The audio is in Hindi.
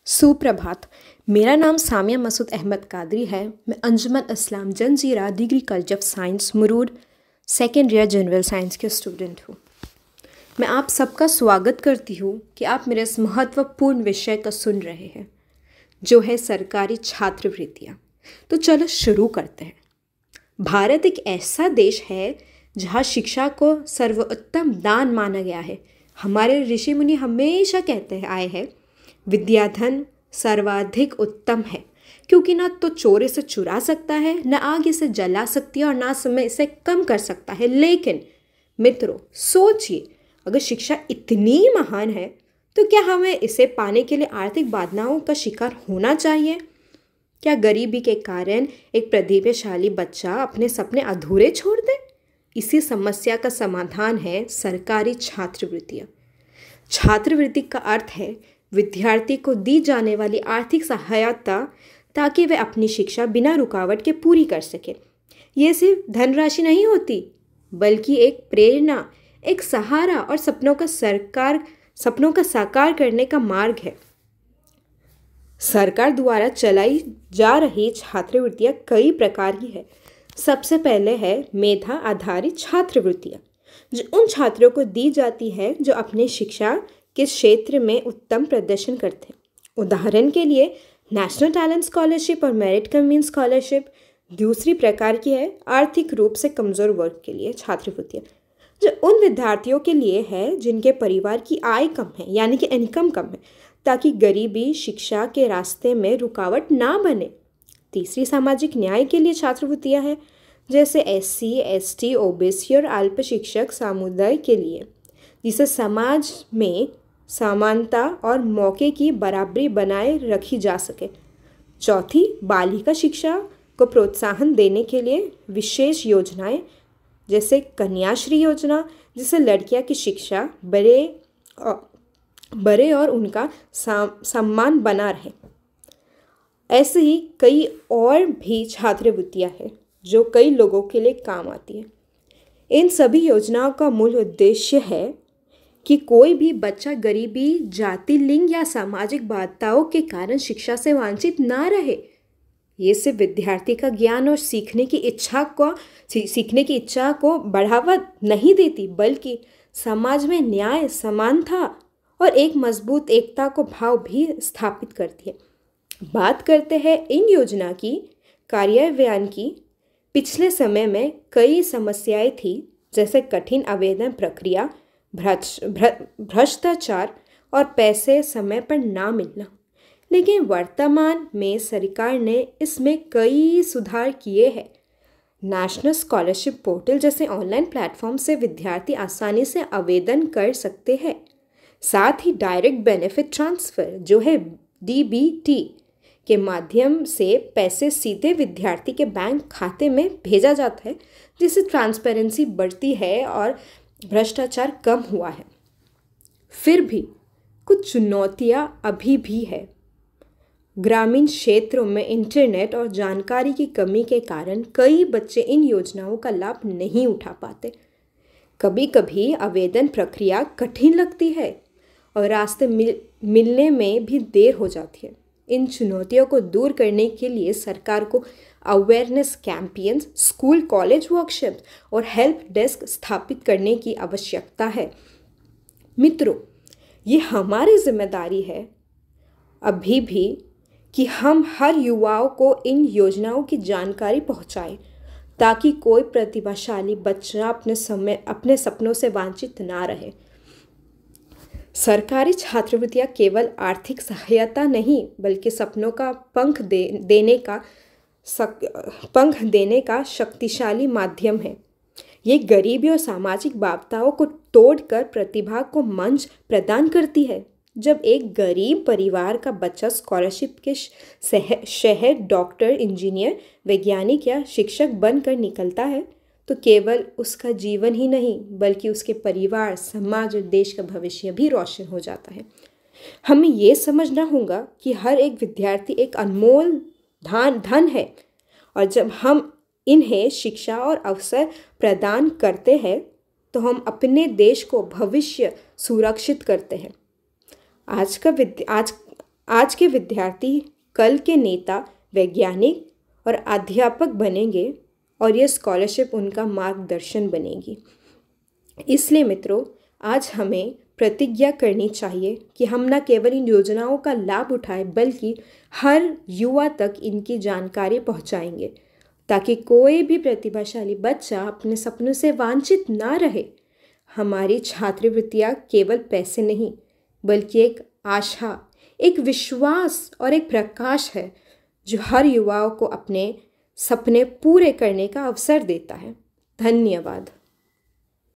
सुप्रभात। मेरा नाम सामिया मसूद अहमद कादरी है। मैं Anjuman Islam Janjira degree college of science Murud second year general science के स्टूडेंट हूँ। मैं आप सबका स्वागत करती हूँ कि आप मेरे इस महत्वपूर्ण विषय का सुन रहे हैं, जो है सरकारी छात्रवृत्तियाँ। तो चलो शुरू करते हैं। भारत एक ऐसा देश है जहाँ शिक्षा को सर्वोत्तम दान माना गया है। हमारे ऋषि मुनि हमेशा कहते आए हैं, विद्याधन सर्वाधिक उत्तम है, क्योंकि ना तो चोरी से चुरा सकता है, न आग से जला सकती है और ना समय से कम कर सकता है। लेकिन मित्रों, सोचिए, अगर शिक्षा इतनी महान है तो क्या हमें इसे पाने के लिए आर्थिक बाधाओं का शिकार होना चाहिए? क्या गरीबी के कारण एक प्रतिभाशाली बच्चा अपने सपने अधूरे छोड़ दे? इसी समस्या का समाधान है सरकारी छात्रवृत्तियाँ। छात्रवृत्ति का अर्थ है विद्यार्थी को दी जाने वाली आर्थिक सहायता, ताकि वे अपनी शिक्षा बिना रुकावट के पूरी कर सके। ये सिर्फ धनराशि नहीं होती, बल्कि एक प्रेरणा, एक सहारा और सपनों का साकार करने का मार्ग है। सरकार द्वारा चलाई जा रही छात्रवृत्तियाँ कई प्रकार की है। सबसे पहले है मेधा आधारित छात्रवृत्तियाँ, जो उन छात्रों को दी जाती है जो अपनी शिक्षा के क्षेत्र में उत्तम प्रदर्शन करते हैं। उदाहरण के लिए नेशनल टैलेंट स्कॉलरशिप और मेरिट कम मीन्स स्कॉलरशिप। दूसरी प्रकार की है आर्थिक रूप से कमज़ोर वर्ग के लिए छात्रवृत्तियाँ, जो उन विद्यार्थियों के लिए है जिनके परिवार की आय कम है, यानी कि इनकम कम है, ताकि गरीबी शिक्षा के रास्ते में रुकावट ना बने। तीसरी सामाजिक न्याय के लिए छात्रवृत्तियाँ हैं, जैसे SC, ST, OBC और अल्पशिक्षक समुदाय के लिए, जिसे समाज में समानता और मौके की बराबरी बनाए रखी जा सके। चौथी, बालिका शिक्षा को प्रोत्साहन देने के लिए विशेष योजनाएं, जैसे कन्याश्री योजना, जिससे लड़कियां की शिक्षा बड़े और उनका सम्मान बना रहे। ऐसे ही कई और भी छात्रवृत्तियां हैं जो कई लोगों के लिए काम आती है। इन सभी योजनाओं का मूल उद्देश्य है कि कोई भी बच्चा गरीबी, जाति, लिंग या सामाजिक बाधाओं के कारण शिक्षा से वंचित ना रहे। ये सिर्फ विद्यार्थी का ज्ञान और सीखने की इच्छा को बढ़ावा नहीं देती, बल्कि समाज में न्याय, समानता और एक मजबूत एकता को भाव भी स्थापित करती है। बात करते हैं इन योजना की कार्यान्वयन की। पिछले समय में कई समस्याएं थी, जैसे कठिन आवेदन प्रक्रिया, भ्रष्टाचार और पैसे समय पर ना मिलना। लेकिन वर्तमान में सरकार ने इसमें कई सुधार किए हैं। नेशनल स्कॉलरशिप पोर्टल जैसे ऑनलाइन प्लेटफॉर्म से विद्यार्थी आसानी से आवेदन कर सकते हैं। साथ ही डायरेक्ट बेनिफिट ट्रांसफ़र, जो है DBT, के माध्यम से पैसे सीधे विद्यार्थी के बैंक खाते में भेजा जाता है, जिससे ट्रांसपेरेंसी बढ़ती है और भ्रष्टाचार कम हुआ है। फिर भी कुछ चुनौतियां अभी भी है। ग्रामीण क्षेत्रों में इंटरनेट और जानकारी की कमी के कारण कई बच्चे इन योजनाओं का लाभ नहीं उठा पाते। कभी कभी आवेदन प्रक्रिया कठिन लगती है और रास्ते मिलने में भी देर हो जाती है। इन चुनौतियों को दूर करने के लिए सरकार को awareness campaigns, school college workshop और हेल्प डेस्क स्थापित करने की आवश्यकता है। मित्रों, ये हमारी जिम्मेदारी है अभी भी कि हम हर युवाओं को इन योजनाओं की जानकारी पहुंचाएं, ताकि कोई प्रतिभाशाली बच्चा अपने सपनों से वंचित ना रहे। सरकारी छात्रवृत्तियाँ केवल आर्थिक सहायता नहीं, बल्कि सपनों का पंख देने का शक्तिशाली माध्यम है। ये गरीबी और सामाजिक बाधाओं को तोड़कर प्रतिभा को मंच प्रदान करती है। जब एक गरीब परिवार का बच्चा स्कॉलरशिप के शहर डॉक्टर, इंजीनियर, वैज्ञानिक या शिक्षक बनकर निकलता है, तो केवल उसका जीवन ही नहीं, बल्कि उसके परिवार, समाज और देश का भविष्य भी रोशन हो जाता है। हमें ये समझना होगा कि हर एक विद्यार्थी एक अनमोल धन है, और जब हम इन्हें शिक्षा और अवसर प्रदान करते हैं, तो हम अपने देश को भविष्य सुरक्षित करते हैं। आज के विद्यार्थी कल के नेता, वैज्ञानिक और अध्यापक बनेंगे और ये स्कॉलरशिप उनका मार्गदर्शन बनेगी। इसलिए मित्रों, आज हमें प्रतिज्ञा करनी चाहिए कि हम न केवल इन योजनाओं का लाभ उठाएं बल्कि हर युवा तक इनकी जानकारी पहुंचाएंगे, ताकि कोई भी प्रतिभाशाली बच्चा अपने सपनों से वंचित ना रहे। हमारी छात्रवृत्तियाँ केवल पैसे नहीं बल्कि एक आशा, एक विश्वास और एक प्रकाश है जो हर युवाओं को अपने सपने पूरे करने का अवसर देता है। धन्यवाद।